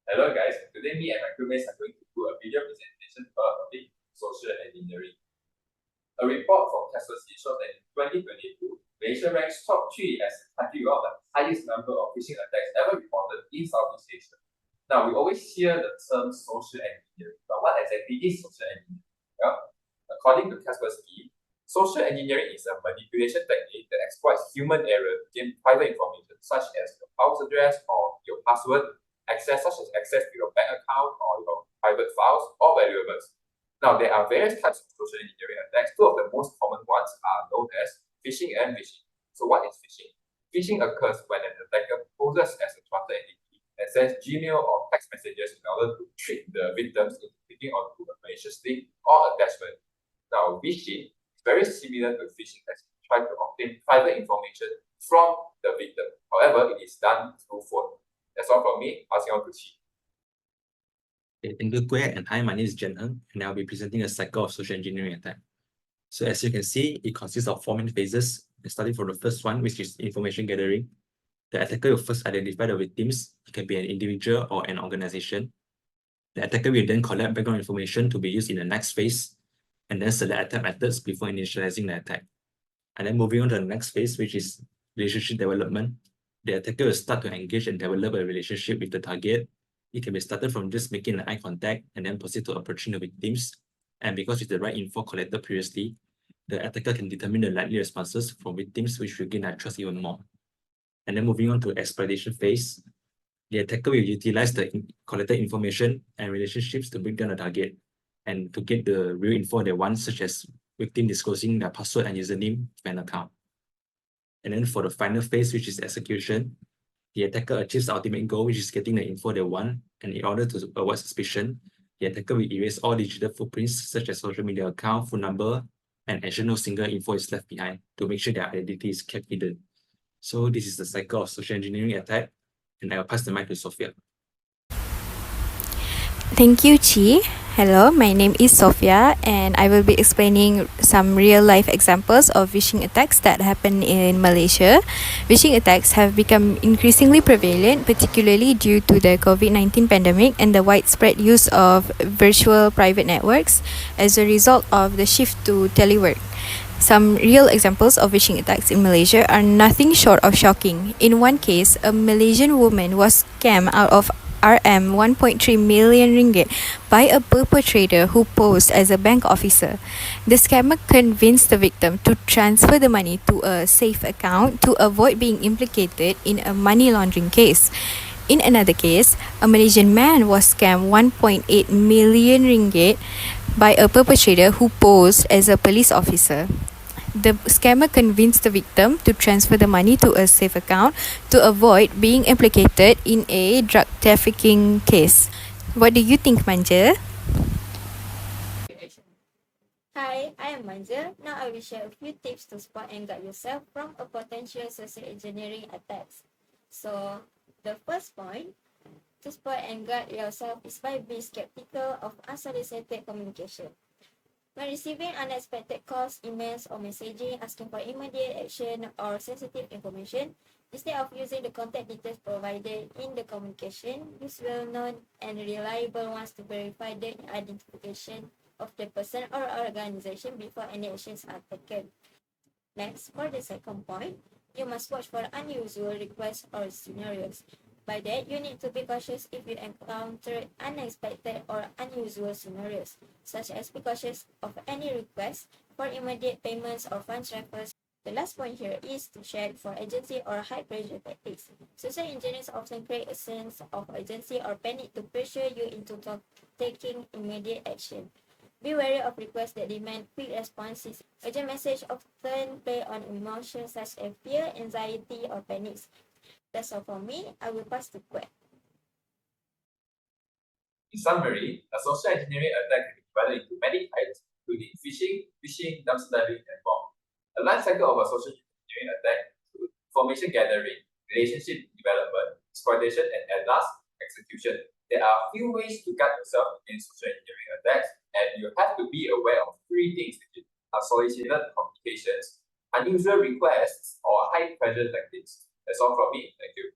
Hello guys, today me and my crewmates are going to do a video presentation about topic social engineering. A report from Kaspersky shows that in 2022, Malaysia ranks top 3 as the country with the highest number of phishing attacks ever reported in Southeast Asia. Now, we always hear the term social engineering, but what exactly is social engineering? Well, according to Kaspersky, social engineering is a manipulation technique that exploits human error to gain private information such as your house address or your password, such as access to your bank account or your private files or valuables. Now, there are various types of social engineering attacks. Two of the most common ones are known as phishing and vishing. So what is phishing? Phishing occurs when an attacker poses as a trusted entity and sends Gmail or text messages in order to trick the victims into clicking onto a malicious link or attachment. Now, vishing is very similar to phishing as it tries to obtain private information from the victim. However, it is done through phone. That's all from me. Passing on to Qi. Thank you, Kueh, and hi, my name is Jen Ng, and I'll be presenting a cycle of social engineering attack. So as you can see, it consists of 4 main phases. Starting from the first one, which is information gathering. The attacker will first identify the victims. It can be an individual or an organization. The attacker will then collect background information to be used in the next phase, and then select attack methods before initializing the attack. And then moving on to the next phase, which is relationship development. The attacker will start to engage and develop a relationship with the target. It can be started from just making an eye contact and then proceed to approaching the victims. And because with the right info collected previously, the attacker can determine the likely responses from victims, which will gain their trust even more. And then moving on to exploitation phase, the attacker will utilize the collected information and relationships to break down the target and to get the real info they want, such as victim disclosing their password and username to an account. And then for the final phase, which is execution, the attacker achieves the ultimate goal, which is getting the info they want. And in order to avoid suspicion, the attacker will erase all digital footprints, such as social media account, phone number, and ensure no single info is left behind to make sure their identity is kept hidden. So this is the cycle of social engineering attack, and I will pass the mic to Sophia. Thank you, Chi. Hello, my name is Sophia, and I will be explaining some real-life examples of phishing attacks that happen in Malaysia. Phishing attacks have become increasingly prevalent, particularly due to the COVID-19 pandemic and the widespread use of virtual private networks as a result of the shift to telework. Some real examples of phishing attacks in Malaysia are nothing short of shocking. In one case, a Malaysian woman was scammed out of RM 1.3 million ringgit by a perpetrator who posed as a bank officer. The scammer convinced the victim to transfer the money to a safe account to avoid being implicated in a money laundering case. In another case, a Malaysian man was scammed 1.8 million ringgit by a perpetrator who posed as a police officer. The scammer convinced the victim to transfer the money to a safe account to avoid being implicated in a drug trafficking case. What do you think, Manja? Hi, I am Manja. Now I will share a few tips to spot and guard yourself from a potential social engineering attacks. So, the first point to spot and guard yourself is by being skeptical of unsolicited communication. When receiving unexpected calls, emails, or messaging asking for immediate action or sensitive information, instead of using the contact details provided in the communication, use well-known and reliable ones to verify the identification of the person or organization before any actions are taken. Next, for the second point, you must watch for unusual requests or scenarios. By that, you need to be cautious if you encounter unexpected or unusual scenarios, such as be cautious of any requests for immediate payments or fund transfers. The last point here is to check for urgency or high-pressure tactics. Social engineers often create a sense of urgency or panic to pressure you into taking immediate action. Be wary of requests that demand quick responses. Urgent messages often play on emotions such as fear, anxiety, or panic. That's all for me. I will pass to Kwek. In summary, a social engineering attack can be divided into many types, including phishing, dumpster diving, and more. The life cycle of a social engineering attack includes information gathering, relationship development, exploitation, and at last, execution. There are a few ways to guard yourself against social engineering attacks, and you have to be aware of 3 things, which are solicited communications, unusual requests, or high-pressure tactics. That's all from me. Thank you.